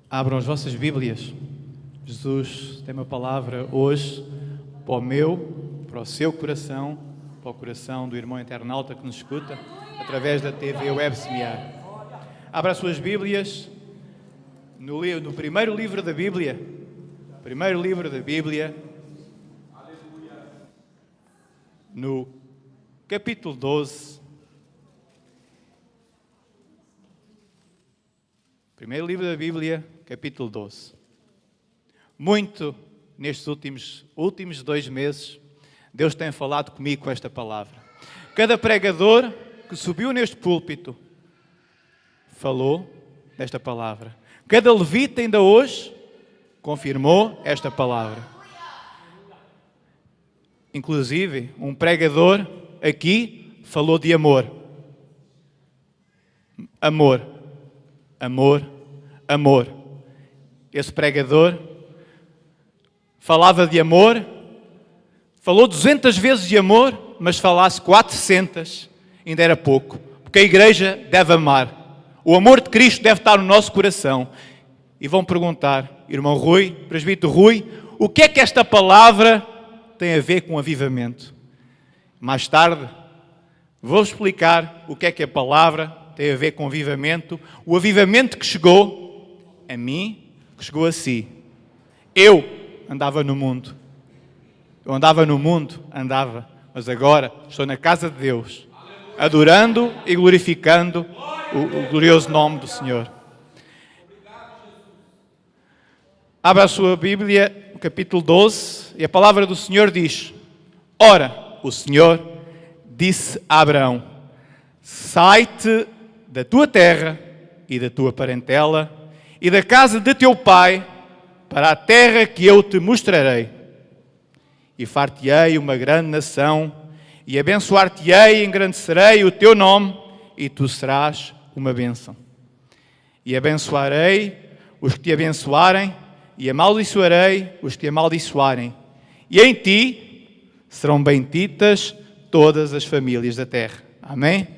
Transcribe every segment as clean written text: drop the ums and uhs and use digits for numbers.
Abram as vossas Bíblias. Jesus tem uma palavra hoje para o meu, para o seu coração, para o coração do irmão internauta que nos escuta através da TV Web Semear. Abra as suas Bíblias no primeiro livro da Bíblia. Primeiro livro da Bíblia. No capítulo 12. Primeiro livro da Bíblia, capítulo 12. Muito nestes últimos 2 meses, Deus tem falado comigo com esta palavra. Cada pregador que subiu neste púlpito falou desta palavra. Cada levita ainda hoje confirmou esta palavra. Inclusive, um pregador aqui falou de amor. Amor. Amor, amor. Esse pregador falava de amor, falou 200 vezes de amor, mas falasse 400 ainda era pouco, porque a igreja deve amar. O amor de Cristo deve estar no nosso coração. E vão perguntar, irmão Rui, presbítero Rui, o que é que esta palavra tem a ver com avivamento? Mais tarde, vou explicar o que é que a palavra tem a ver com avivamento, o avivamento que chegou a mim, que chegou a si. Eu andava no mundo. Mas agora estou na casa de Deus, adorando e glorificando o glorioso nome do Senhor. Abra a sua Bíblia, o capítulo 12, e a palavra do Senhor diz: Ora, o Senhor disse a Abraão: sai-te da tua terra e da tua parentela e da casa de teu pai para a terra que eu te mostrarei. E far-te-ei uma grande nação e abençoar-te-ei e engrandecerei o teu nome e tu serás uma bênção. E abençoarei os que te abençoarem e amaldiçoarei os que te amaldiçoarem. E em ti serão benditas todas as famílias da terra. Amém?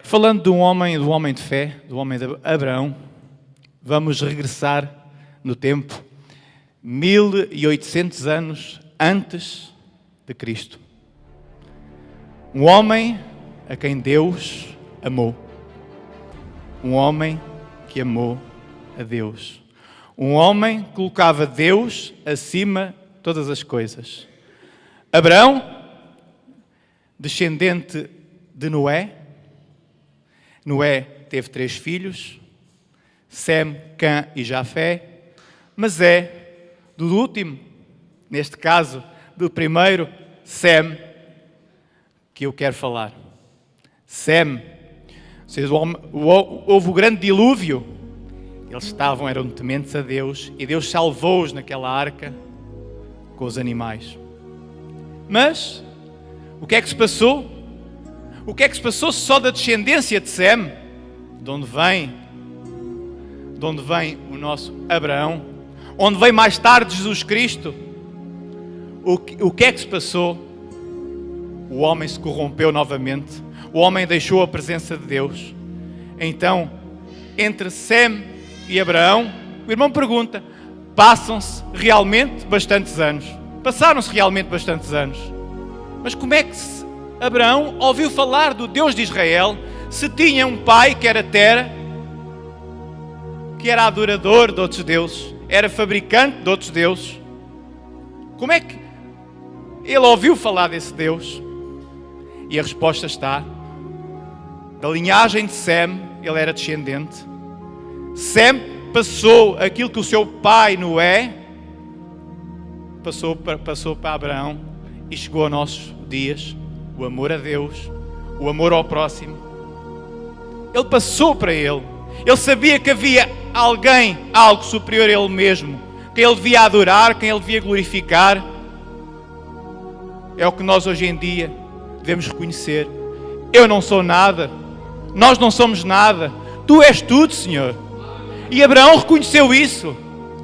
Falando de um homem de fé, do homem de Abraão, vamos regressar no tempo 1800 anos antes de Cristo. Um homem a quem Deus amou. Um homem que amou a Deus. Um homem que colocava Deus acima de todas as coisas. Abraão, descendente de Noé. Noé teve 3 filhos, Sem, Cã e Jafé, mas é do último, neste caso, do primeiro, Sem, que eu quero falar. Sem, houve o grande dilúvio, eles eram tementes a Deus e Deus salvou-os naquela arca com os animais. Mas, o que é que se passou? O que é que se passou só da descendência de Sem, de onde vem o nosso Abraão, onde vem mais tarde Jesus Cristo? O que é que se passou? O homem se corrompeu novamente, o homem deixou a presença de Deus. Então, entre Sem e Abraão, o irmão pergunta, passaram-se realmente bastantes anos. Mas como é que Abraão ouviu falar do Deus de Israel, se tinha um pai que era Tera, que era adorador de outros deuses, era fabricante de outros deuses? Como é que ele ouviu falar desse Deus? E a resposta está, da linhagem de Sem, ele era descendente. Sem passou aquilo que o seu pai Noé passou para Abraão e chegou aos nossos dias. O amor a Deus, o amor ao próximo. Ele passou para ele. Ele sabia que havia alguém, algo superior a ele mesmo, quem ele devia adorar, quem ele devia glorificar. É o que nós hoje em dia devemos reconhecer. Eu não sou nada, nós não somos nada. Tu és tudo, Senhor. E Abraão reconheceu isso,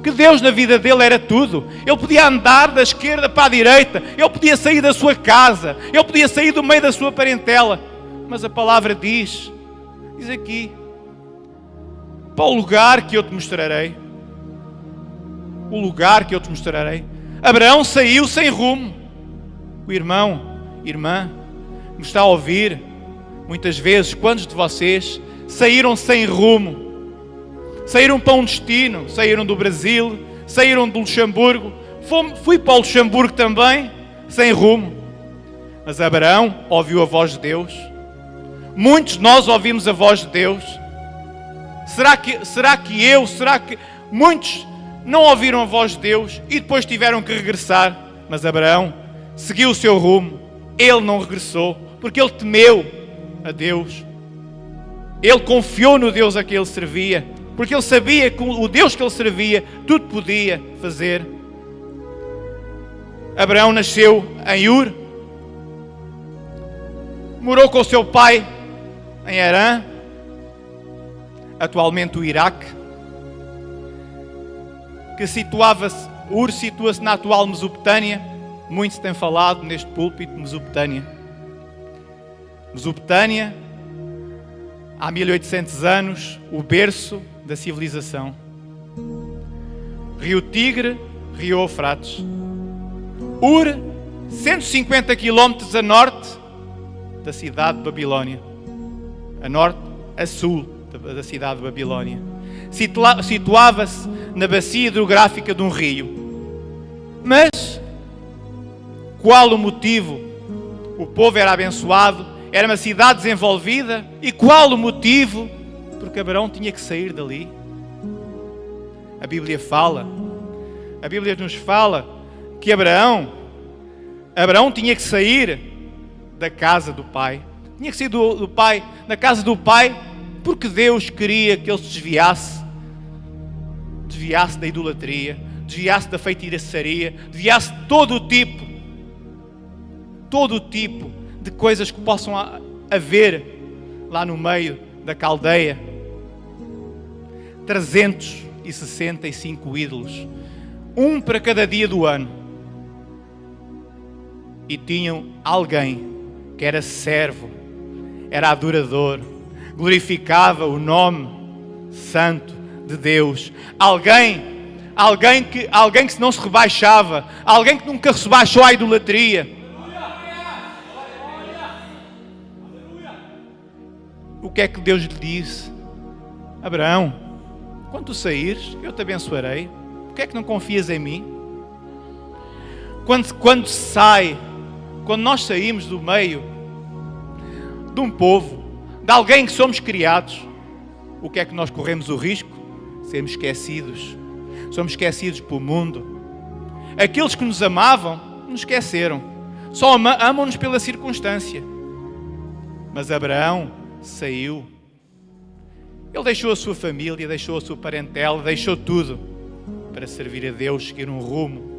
que Deus na vida dele era tudo. Ele podia andar da esquerda para a direita, ele podia sair da sua casa, ele podia sair do meio da sua parentela. Mas a palavra diz aqui, para o lugar que eu te mostrarei. O lugar que eu te mostrarei. Abraão saiu sem rumo. O irmão, irmã, me está a ouvir, muitas vezes, quantos de vocês saíram sem rumo? Saíram para um destino, saíram do Brasil, saíram do Luxemburgo, fui para o Luxemburgo também, sem rumo. Mas Abraão ouviu a voz de Deus. Muitos de nós ouvimos a voz de Deus. Será que muitos não ouviram a voz de Deus e depois tiveram que regressar? Mas Abraão seguiu o seu rumo. Ele não regressou, porque ele temeu a Deus. Ele confiou no Deus a que ele servia, porque ele sabia que o Deus que ele servia tudo podia fazer. Abraão nasceu em Ur, morou com o seu pai em Harã, atualmente o Iraque, Ur situa-se na atual Mesopotâmia. Muito se tem falado neste púlpito, Mesopotâmia. Mesopotâmia, há 1800 anos, o berço da civilização. Rio Tigre, Rio Eufrates. Ur, 150 km a norte da cidade de Babilónia. A norte, a sul da cidade de Babilónia. Situava-se na bacia hidrográfica de um rio. Mas, qual o motivo? O povo era abençoado, era uma cidade desenvolvida. E qual o motivo? Porque Abraão tinha que sair dali. A Bíblia nos fala que Abraão tinha que sair da casa do pai. Tinha que sair da casa do pai, porque Deus queria que ele se desviasse da idolatria, desviasse da feitiçaria, desviasse de todo o tipo de coisas que possam haver lá no meio da caldeia. 365 ídolos, um para cada dia do ano. E tinham alguém que era servo, era adorador, glorificava o nome santo de Deus. Alguém que não se rebaixava, alguém que nunca se rebaixou à idolatria. O que é que Deus lhe disse? Abraão, quando tu saíres, eu te abençoarei. Por que é que não confias em mim? Quando nós saímos do meio de um povo, de alguém que somos criados, o que é que nós corremos o risco? Sermos esquecidos. Somos esquecidos pelo mundo. Aqueles que nos amavam, nos esqueceram. Só amam-nos pela circunstância. Mas Abraão saiu. Ele deixou a sua família, deixou a sua parentela, deixou tudo para servir a Deus, seguir um rumo.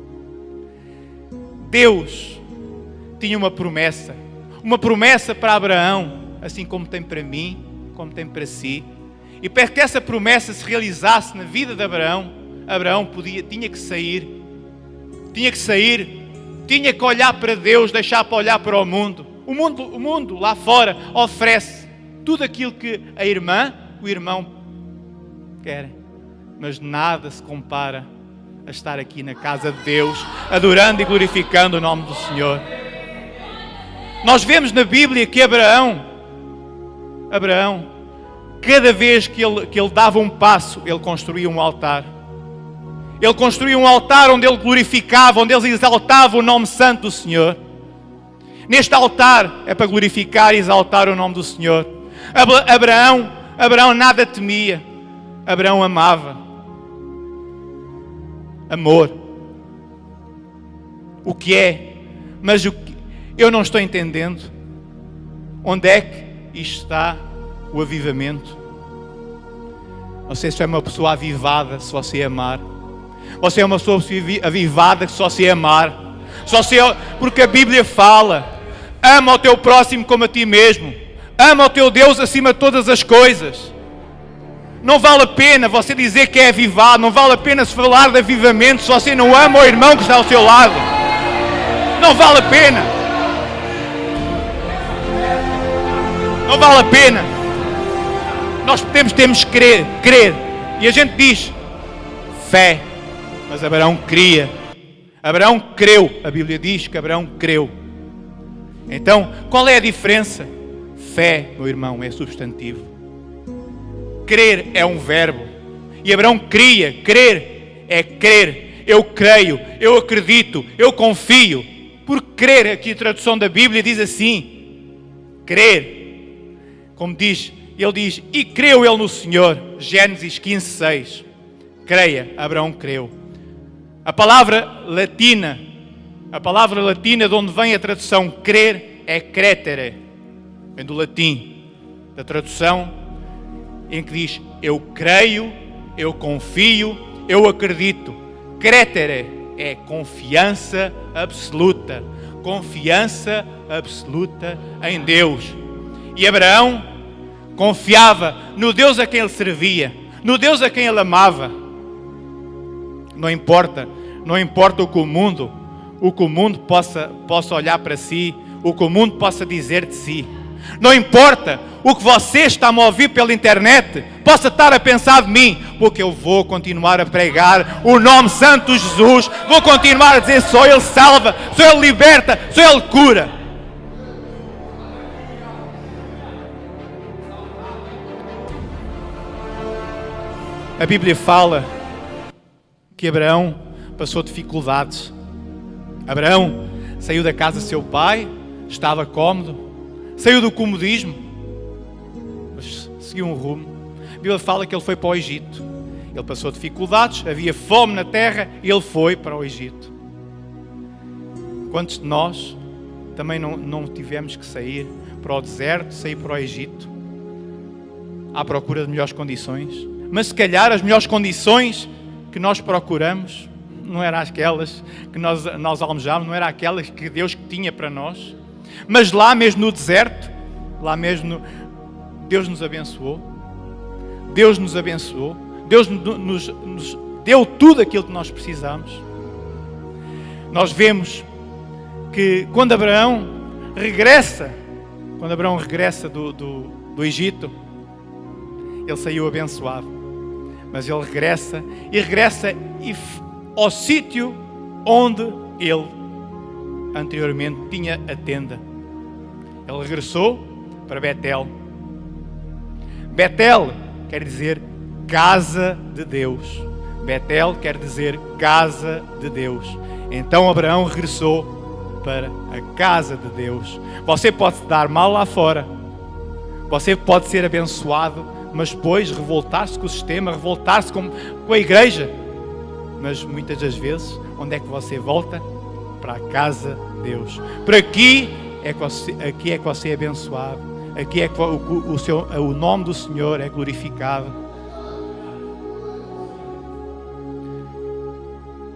Deus tinha uma promessa para Abraão, assim como tem para mim, como tem para si. E para que essa promessa se realizasse na vida de Abraão, tinha que sair, tinha que olhar para Deus, deixar para olhar para o mundo. O mundo lá fora oferece tudo aquilo que a irmã, o irmão querem, mas nada se compara a estar aqui na casa de Deus, adorando e glorificando o nome do Senhor. Nós vemos na Bíblia que Abraão, cada vez que ele dava um passo, ele construía um altar. Ele construía um altar onde ele glorificava, onde ele exaltava o nome santo do Senhor. Neste altar é para glorificar e exaltar o nome do Senhor. Abraão nada temia. Abraão amava. Amor. O que é? Mas eu não estou entendendo. Onde é que isto está o avivamento? Não sei se é uma pessoa avivada, se você amar. Você é uma pessoa avivada que só se amar. Porque a Bíblia fala: ama o teu próximo como a ti mesmo. Ama o teu Deus acima de todas as coisas. Não vale a pena você dizer que é avivado, não vale a pena se falar de avivamento se você não ama o irmão que está ao seu lado. Não vale a pena. Não vale a pena. Nós temos que crer. E a gente diz, fé. Mas Abraão cria. Abraão creu. A Bíblia diz que Abraão creu. Então, qual é a diferença? Fé, meu irmão, é substantivo. Crer é um verbo. E Abraão cria. Crer é crer. Eu creio, eu acredito, eu confio. Por crer, aqui a tradução da Bíblia diz assim, crer. Como diz, ele diz, e creu ele no Senhor. Gênesis 15:6. Creia, Abraão creu. A palavra latina de onde vem a tradução crer é cretere. Vem do latim, da tradução em que diz eu creio, eu confio, eu acredito. Cretere é confiança absoluta. Confiança absoluta em Deus. E Abraão confiava no Deus a quem ele servia, no Deus a quem ele amava. Não importa o que o mundo possa olhar para si, o que o mundo possa dizer de si. Não importa o que você está a ouvir pela internet, possa estar a pensar de mim, porque eu vou continuar a pregar o nome santo de Jesus, vou continuar a dizer só Ele salva, só Ele liberta, só Ele cura. A Bíblia fala que Abraão passou dificuldades. Abraão saiu da casa de seu pai, estava cómodo, saiu do comodismo, mas seguiu um rumo. A Bíblia fala que ele foi para o Egito. Ele passou dificuldades, havia fome na terra e ele foi para o Egito. Quantos de nós também não tivemos que sair para o deserto, sair para o Egito, à procura de melhores condições? Mas se calhar as melhores condições que nós procuramos não eram aquelas que nós almejávamos, não eram aquelas que Deus tinha para nós. Mas lá mesmo no deserto, Deus nos abençoou. Deus nos abençoou. Deus nos deu tudo aquilo que nós precisamos. Nós vemos que quando Abraão regressa do Egito, ele saiu abençoado. Mas ele regressa ao sítio onde ele anteriormente tinha a tenda. Ele regressou para Betel. Betel quer dizer casa de Deus. Betel quer dizer casa de Deus. Então Abraão regressou para a casa de Deus. Você pode se dar mal lá fora. Você pode ser abençoado, mas depois revoltar-se com o sistema, revoltar-se com a igreja. Mas muitas das vezes, onde é que você volta? Para a casa de Deus. Por aqui é que você é abençoado. Aqui é que o nome do Senhor é glorificado.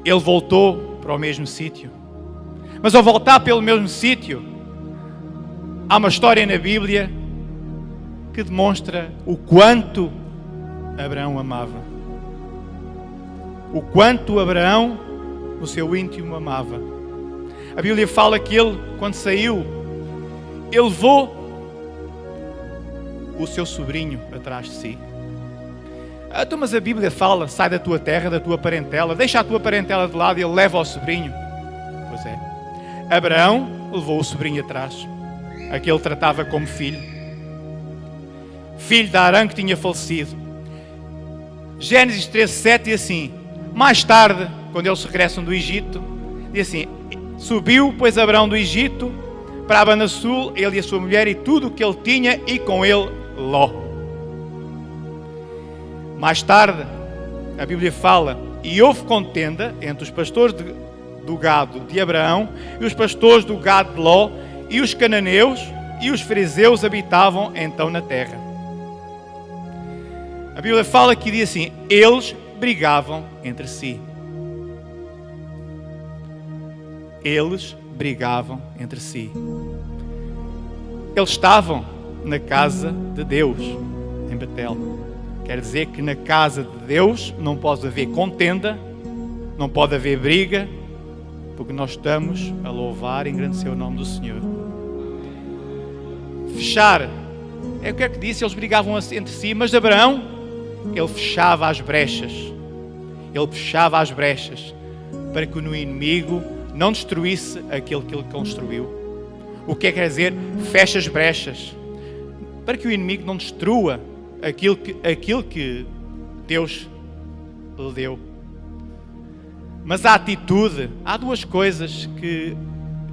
Ele voltou para o mesmo sítio. Mas ao voltar pelo mesmo sítio, há uma história na Bíblia que demonstra o quanto Abraão amava. O quanto Abraão, o seu íntimo, amava. A Bíblia fala que ele, quando saiu, ele levou o seu sobrinho atrás de si. Então, mas a Bíblia fala, sai da tua terra, da tua parentela, deixa a tua parentela de lado e ele leva o sobrinho. Pois é. Abraão levou o sobrinho atrás, a que ele tratava como filho. Filho de Arã que tinha falecido. Gênesis 13:7 diz assim, mais tarde, quando eles regressam do Egito, diz assim, subiu, pois, Abraão do Egito para a banda sul, ele e a sua mulher e tudo o que ele tinha, e com ele Ló. Mais tarde, a Bíblia fala, e houve contenda entre os pastores do gado de Abraão e os pastores do gado de Ló, e os cananeus e os fariseus habitavam então na terra. A Bíblia fala que diz assim, eles brigavam entre si. Eles brigavam entre si. Eles estavam na casa de Deus, em Betel. Quer dizer que na casa de Deus não pode haver contenda, não pode haver briga, porque nós estamos a louvar e engrandecer o nome do Senhor. Fechar, é o que é que disse, eles brigavam entre si, mas Abraão, ele fechava as brechas. Ele fechava as brechas para que o inimigo não destruísse aquilo que ele construiu. O que é que quer dizer? Fecha as brechas para que o inimigo não destrua aquilo que Deus lhe deu. Mas a atitude, há duas coisas que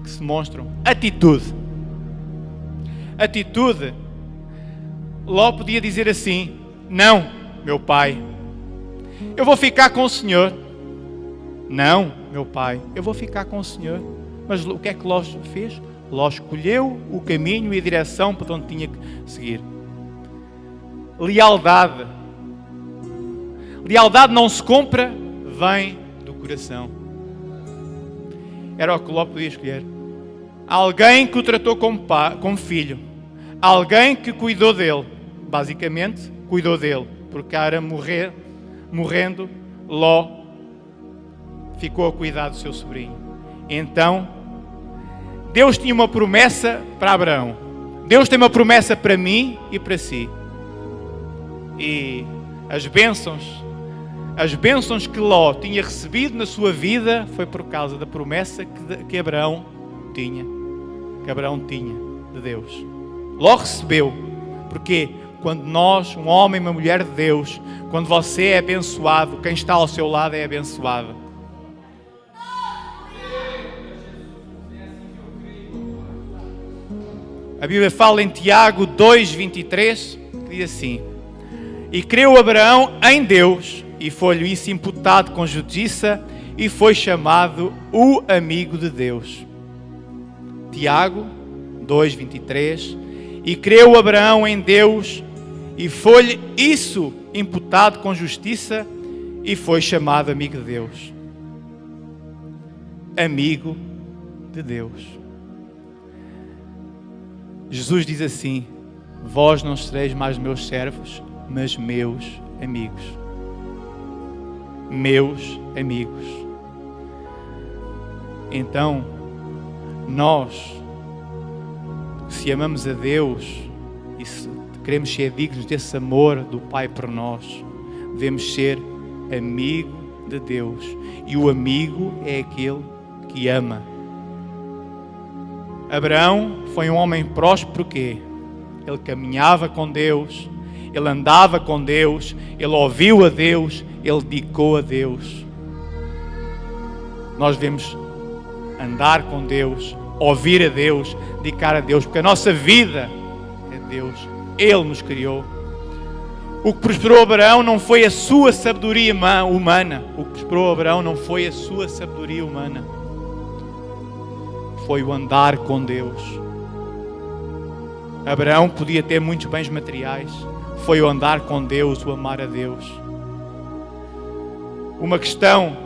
se mostram. Atitude. Ló podia dizer assim: não, meu pai, eu vou ficar com o Senhor. Não, meu pai, eu vou ficar com o Senhor. Mas o que é que Ló fez? Ló escolheu o caminho e a direção para onde tinha que seguir. Lealdade. Lealdade não se compra, vem do coração. Era o que Ló podia escolher. Alguém que o tratou como filho. Alguém que cuidou dele. Basicamente, cuidou dele. Porque era morrendo, Ló ficou a cuidar do seu sobrinho. Então, Deus tinha uma promessa para Abraão. Deus tem uma promessa para mim e para si. E as bênçãos que Ló tinha recebido na sua vida foi por causa da promessa que Abraão tinha. Que Abraão tinha de Deus. Ló recebeu. Porque quando nós, um homem e uma mulher de Deus, quando você é abençoado, quem está ao seu lado é abençoado. A Bíblia fala em Tiago 2:23, que diz assim: e creu Abraão em Deus, e foi-lhe isso imputado com justiça, e foi chamado o amigo de Deus. Tiago 2:23, e creu Abraão em Deus, e foi-lhe isso imputado com justiça, e foi chamado amigo de Deus. Amigo de Deus. Jesus diz assim: vós não sereis mais meus servos, mas meus amigos. Meus amigos. Então, nós, se amamos a Deus e se queremos ser dignos desse amor do Pai por nós, devemos ser amigo de Deus. E o amigo é aquele que ama. Abraão foi um homem próspero porque ele caminhava com Deus, ele andava com Deus, ele ouviu a Deus, ele dedicou a Deus. Nós devemos andar com Deus, ouvir a Deus, dedicar a Deus, porque a nossa vida é Deus. Ele nos criou. O que prosperou Abraão não foi a sua sabedoria humana. O que prosperou Abraão não foi a sua sabedoria humana. Foi o andar com Deus. Abraão podia ter muitos bens materiais. Foi o andar com Deus, o amar a Deus. Uma questão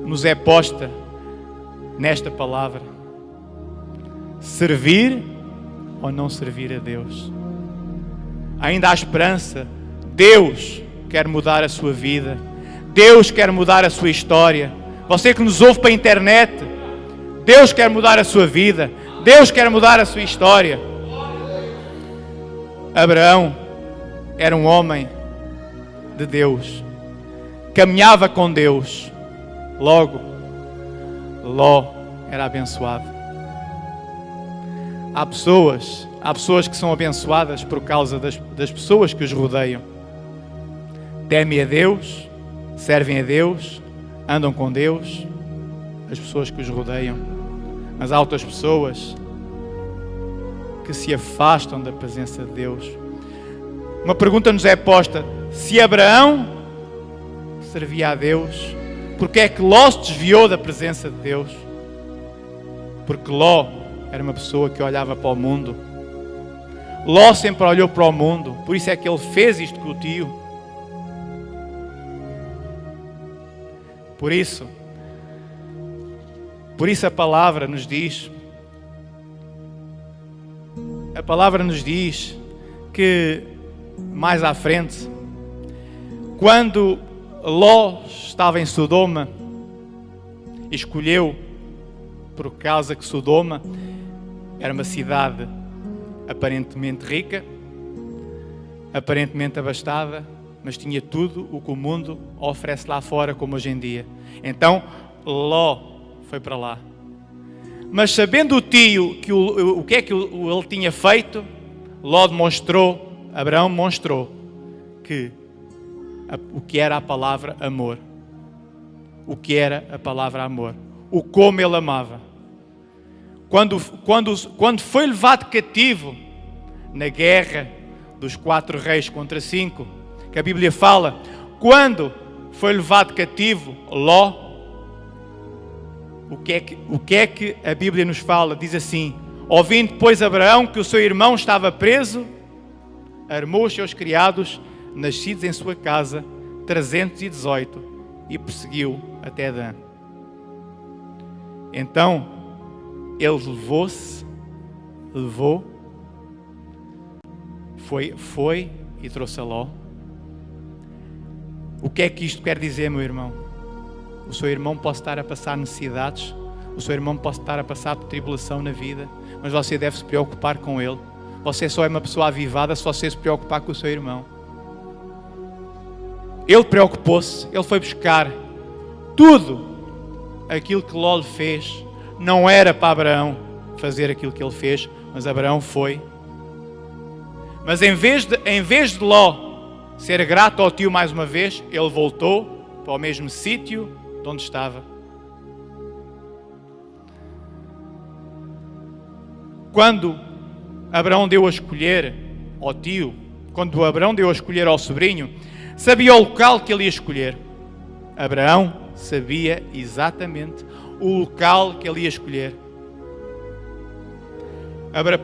nos é posta nesta palavra: servir ou não servir a Deus? Ainda há esperança. Deus quer mudar a sua vida. Deus quer mudar a sua história. Você que nos ouve para a internet, Deus quer mudar a sua vida. Deus quer mudar a sua história. Abraão era um homem de Deus. Caminhava com Deus. Logo, Ló era abençoado. Há pessoas que são abençoadas por causa das pessoas que os rodeiam. Temem a Deus, servem a Deus, andam com Deus, as pessoas que os rodeiam. Mas há outras pessoas que se afastam da presença de Deus. Uma pergunta nos é posta: se Abraão servia a Deus, porque é que Ló se desviou da presença de Deus? Porque Ló era uma pessoa que olhava para o mundo. Ló sempre olhou para o mundo, por isso é que ele fez isto com o tio. Por isso a palavra nos diz: a palavra nos diz que mais à frente, quando Ló estava em Sodoma, escolheu, por causa que Sodoma era uma cidade aparentemente rica, aparentemente abastada, mas tinha tudo o que o mundo oferece lá fora, como hoje em dia. Então Ló foi para lá. Mas sabendo o tio que o que é que ele tinha feito, Ló demonstrou, Abraão demonstrou o que era a palavra amor. O que era a palavra amor. O como ele amava. Quando foi levado cativo na guerra dos 4 reis contra 5, que a Bíblia fala, quando foi levado cativo Ló, o que é que a Bíblia nos fala? Diz assim: ouvindo depois Abraão que o seu irmão estava preso, armou os seus criados, nascidos em sua casa, 318, e perseguiu até Dan. Então, ele foi e trouxe a Ló. O que é que isto quer dizer, meu irmão? O seu irmão pode estar a passar necessidades, o seu irmão pode estar a passar por tribulação na vida, mas você deve se preocupar com ele. Você só é uma pessoa avivada se você se preocupar com o seu irmão. Ele preocupou-se, ele foi buscar tudo aquilo que Ló lhe fez. Não era para Abraão fazer aquilo que ele fez, mas Abraão foi. Mas em vez de Ló ser grato ao tio mais uma vez, ele voltou para o mesmo sítio de onde estava. Quando Abraão deu a escolher ao tio, quando Abraão deu a escolher ao sobrinho, sabia o local que ele ia escolher. Abraão sabia exatamente o local que ele ia escolher.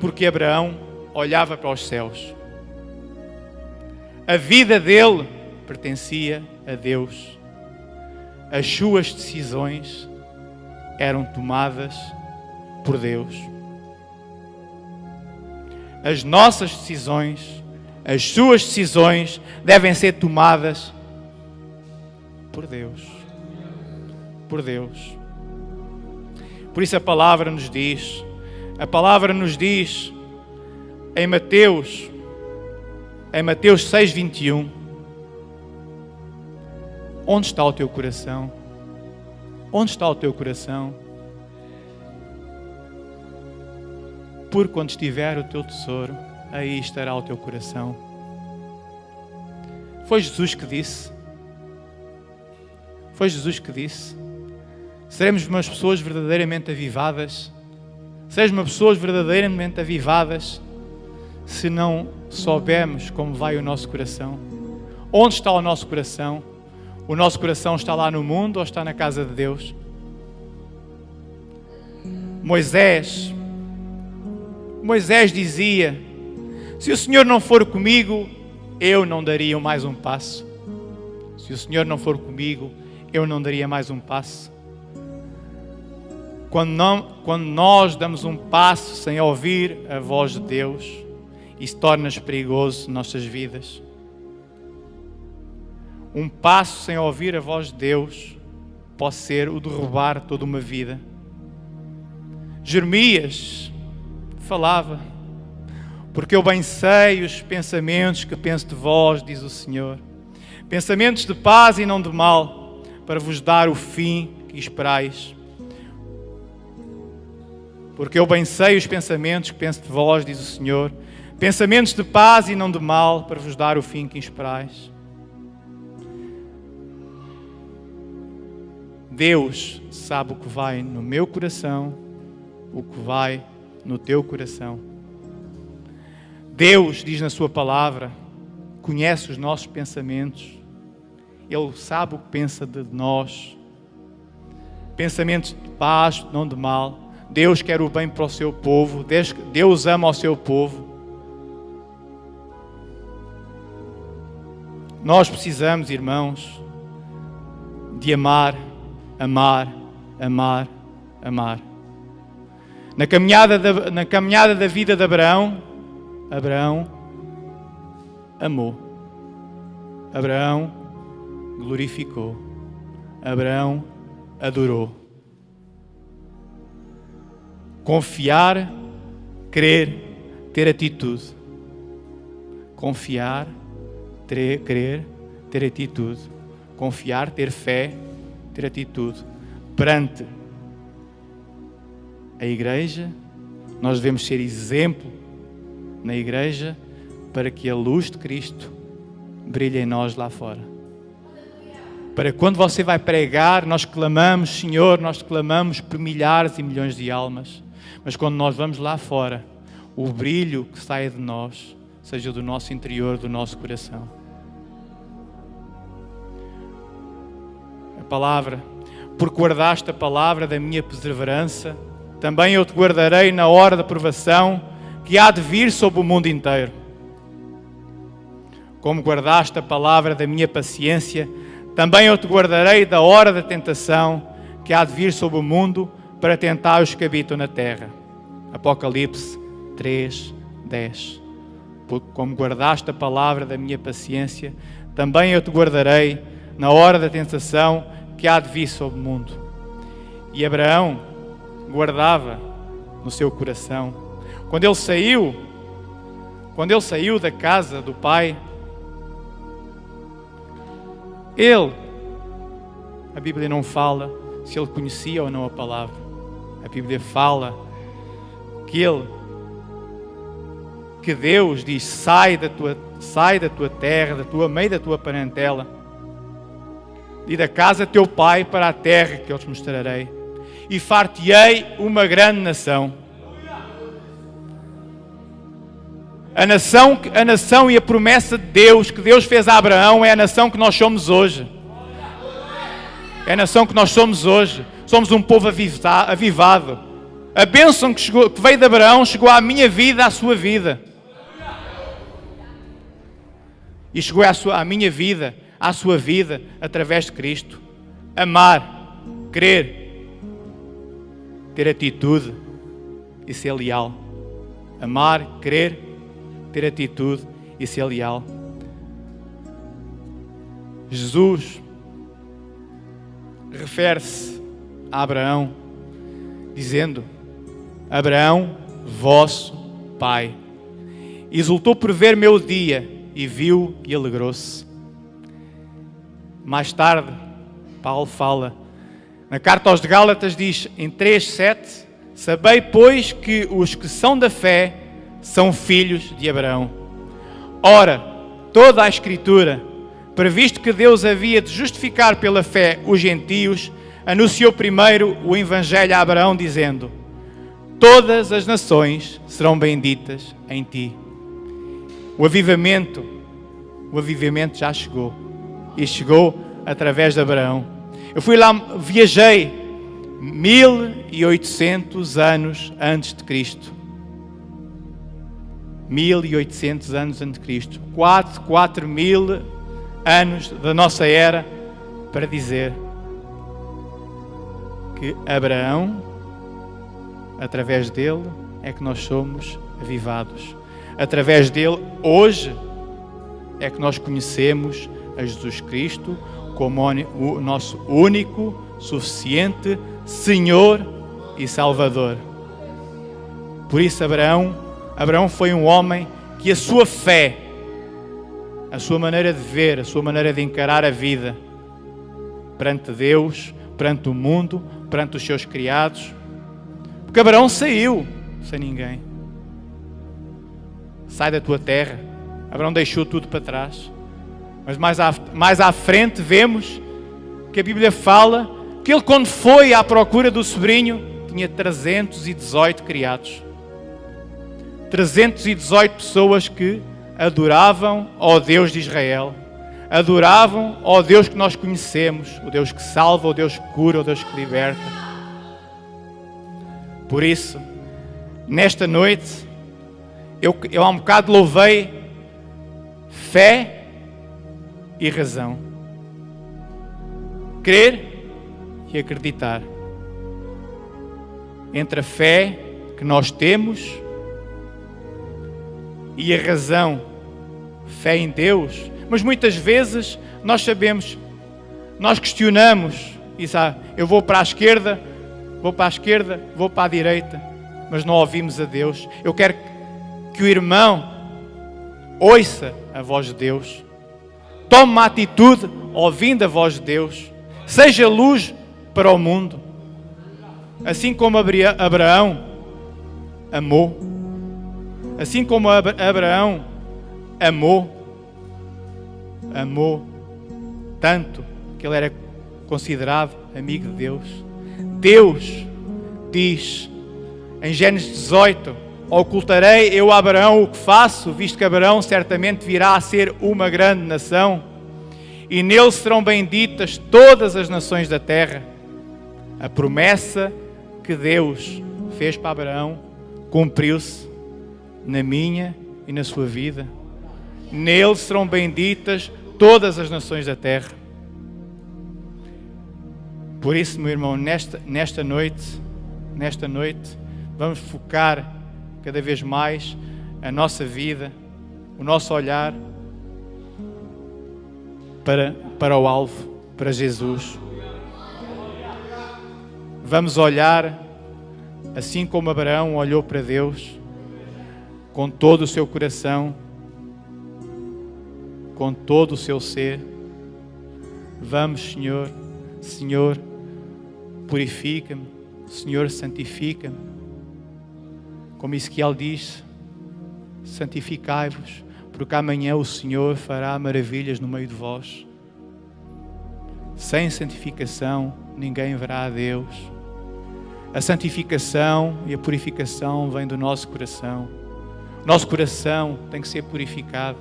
Porque Abraão olhava para os céus. A vida dele pertencia a Deus. As suas decisões eram tomadas por Deus. As nossas decisões, as suas decisões devem ser tomadas por Deus. Por Deus. Por isso a palavra nos diz em Mateus 6:21, onde está o teu coração? Onde está o teu coração? Porque onde estiver o teu tesouro, aí estará o teu coração. Foi Jesus que disse. Foi Jesus que disse. Seremos umas pessoas verdadeiramente avivadas. Seremos umas pessoas verdadeiramente avivadas se não soubermos como vai o nosso coração. Onde está o nosso coração? O nosso coração está lá no mundo ou está na casa de Deus? Moisés dizia: se o Senhor não for comigo, eu não daria mais um passo. Se o Senhor não for comigo, eu não daria mais um passo. Quando nós damos um passo sem ouvir a voz de Deus, isso torna-se perigoso em nossas vidas. Um passo sem ouvir a voz de Deus pode ser o derrubar toda uma vida. Jeremias falava: porque eu bem sei os pensamentos que penso de vós, diz o Senhor, pensamentos de paz e não de mal, para vos dar o fim que esperais. Porque eu bem sei os pensamentos que penso de vós, diz o Senhor, pensamentos de paz e não de mal, para vos dar o fim que esperais. Deus sabe o que vai no meu coração, o que vai no teu coração. Deus diz na sua palavra, conhece os nossos pensamentos. Ele sabe o que pensa de nós. Pensamentos de paz, não de mal. Deus quer o bem para o seu povo. Deus ama o seu povo. Nós precisamos, irmãos, de amar, amar, amar, amar. Na caminhada da vida de Abraão, Abraão amou. Abraão glorificou. Abraão adorou. Confiar, crer, ter atitude. Confiar, crer, ter atitude. Confiar, ter fé, ter atitude. Perante a igreja, nós devemos ser exemplo na igreja para que a luz de Cristo brilhe em nós lá fora. Para quando você vai pregar, nós clamamos, Senhor, nós clamamos por milhares e milhões de almas. Mas quando nós vamos lá fora, o brilho que sai de nós seja do nosso interior, do nosso coração. A palavra, porque guardaste a palavra da minha perseverança, também eu te guardarei na hora da provação que há de vir sobre o mundo inteiro. Como guardaste a palavra da minha paciência, também eu te guardarei da hora da tentação que há de vir sobre o mundo para tentar os que habitam na terra. Apocalipse 3:10. Porque como guardaste a palavra da minha paciência, também eu te guardarei na hora da tentação que há de vir sobre o mundo. E Abraão guardava no seu coração. Quando ele saiu da casa do pai, a Bíblia não fala se ele conhecia ou não a palavra. A Bíblia fala que Deus diz: sai da tua terra, meio da tua parentela e da casa de teu pai para a terra que eu te mostrarei, e far-te-ei uma grande nação. A nação e a promessa de Deus que Deus fez a Abraão é a nação que nós somos hoje. É a nação que nós somos hoje. Somos um povo avivado. A bênção que veio de Abraão chegou à minha vida, à sua vida. E chegou à minha vida, à sua vida, através de Cristo. Amar, crer, ter atitude e ser leal. Amar, crer, ter atitude e ser leal. Jesus refere-se a Abraão, dizendo: Abraão, vosso pai, exultou por ver meu dia e viu e alegrou-se. Mais tarde, Paulo fala, na carta aos Gálatas diz, em 3:7, sabei, pois, que os que são da fé são filhos de Abraão. Ora, toda a Escritura, previsto que Deus havia de justificar pela fé os gentios, anunciou primeiro o Evangelho a Abraão, dizendo: todas as nações serão benditas em ti. O avivamento já chegou. E chegou através de Abraão. Eu fui lá, viajei 1800 anos antes de Cristo. 1800 anos antes de Cristo. 4.000 anos da nossa era para dizer que Abraão, através dele, é que nós somos avivados. Através dele, hoje, é que nós conhecemos a Jesus Cristo como o nosso único, suficiente Senhor e Salvador. Por isso Abraão foi um homem que a sua fé, a sua maneira de ver, a sua maneira de encarar a vida perante Deus, perante o mundo, perante os seus criados, porque Abraão saiu sem ninguém. Sai da tua terra. Abraão deixou tudo para trás. Mas mais à frente vemos que a Bíblia fala que ele, quando foi à procura do sobrinho, tinha 318 criados. 318 pessoas que adoravam ao Deus de Israel. Adoravam ao Deus que nós conhecemos. O Deus que salva, o Deus que cura, o Deus que liberta. Por isso, nesta noite, eu há um bocado louvei fé e razão. Crer e acreditar. Entre a fé que nós temos e a razão, fé em Deus. Mas muitas vezes nós sabemos, nós questionamos, e sabe, eu vou para a esquerda, vou para a direita, mas não ouvimos a Deus. Eu quero que o irmão ouça a voz de Deus, tome uma atitude ouvindo a voz de Deus, seja luz para o mundo, assim como Abraão amou, assim como Abraão amou tanto que ele era considerado amigo de Deus. Deus diz em Gênesis 18: ocultarei eu a Abraão o que faço, visto que Abraão certamente virá a ser uma grande nação, e nele serão benditas todas as nações da terra. A promessa que Deus fez para Abraão cumpriu-se na minha e na sua vida. Nele serão benditas todas as nações da terra. Por isso, meu irmão, nesta noite, vamos focar cada vez mais a nossa vida, o nosso olhar para o alvo, para Jesus. Vamos olhar assim como Abraão olhou para Deus, com todo o seu coração, com todo o seu ser. Vamos, Senhor, purifica-me, Senhor, santifica-me. Como Ezequiel diz: santificai-vos, porque amanhã o Senhor fará maravilhas no meio de vós. Sem santificação ninguém verá a Deus. A santificação e a purificação vêm do nosso coração. Nosso coração tem que ser purificado.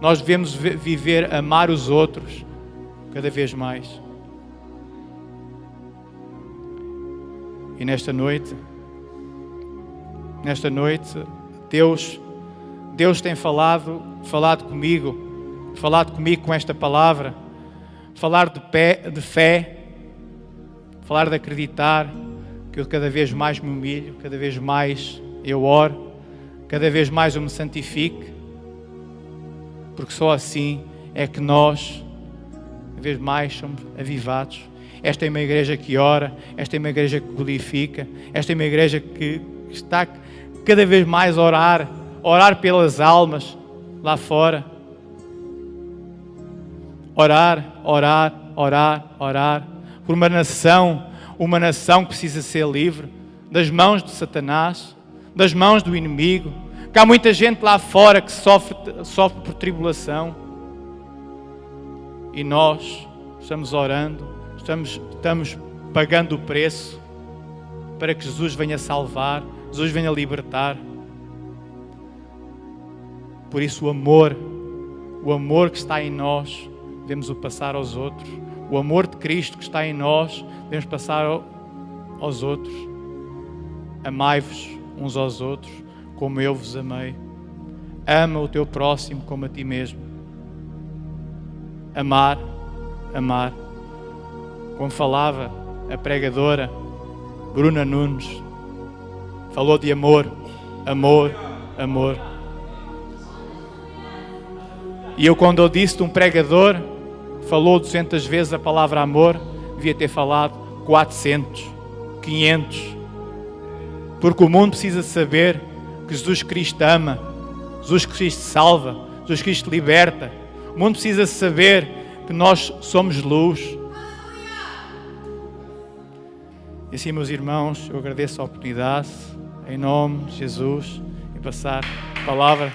Nós devemos viver, amar os outros cada vez mais. E nesta noite, Deus tem falado comigo com esta palavra, falar de fé, falar de acreditar, que eu cada vez mais me humilho, cada vez mais eu oro, cada vez mais eu me santifique, porque só assim é que nós, cada vez mais, somos avivados. Esta é uma igreja que ora, esta é uma igreja que glorifica, esta é uma igreja que está cada vez mais a orar pelas almas lá fora. Orar por uma nação que precisa ser livre das mãos de Satanás, das mãos do inimigo. Que há muita gente lá fora que sofre por tribulação, e nós estamos orando, estamos pagando o preço para que Jesus venha salvar, Jesus venha libertar. Por isso o amor que está em nós, devemos o passar aos outros. O amor de Cristo que está em nós, devemos passar aos outros. Amai-vos uns aos outros, como eu vos amei. Ama o teu próximo como a ti mesmo. Amar. Como falava a pregadora Bruna Nunes, falou de amor. E eu, quando eu disse de um pregador, falou 200 vezes a palavra amor, devia ter falado 400, 500. Porque o mundo precisa saber que Jesus Cristo ama, Jesus Cristo salva, Jesus Cristo liberta. O mundo precisa saber que nós somos luz. E assim, meus irmãos, eu agradeço a oportunidade, em nome de Jesus, e passar a palavra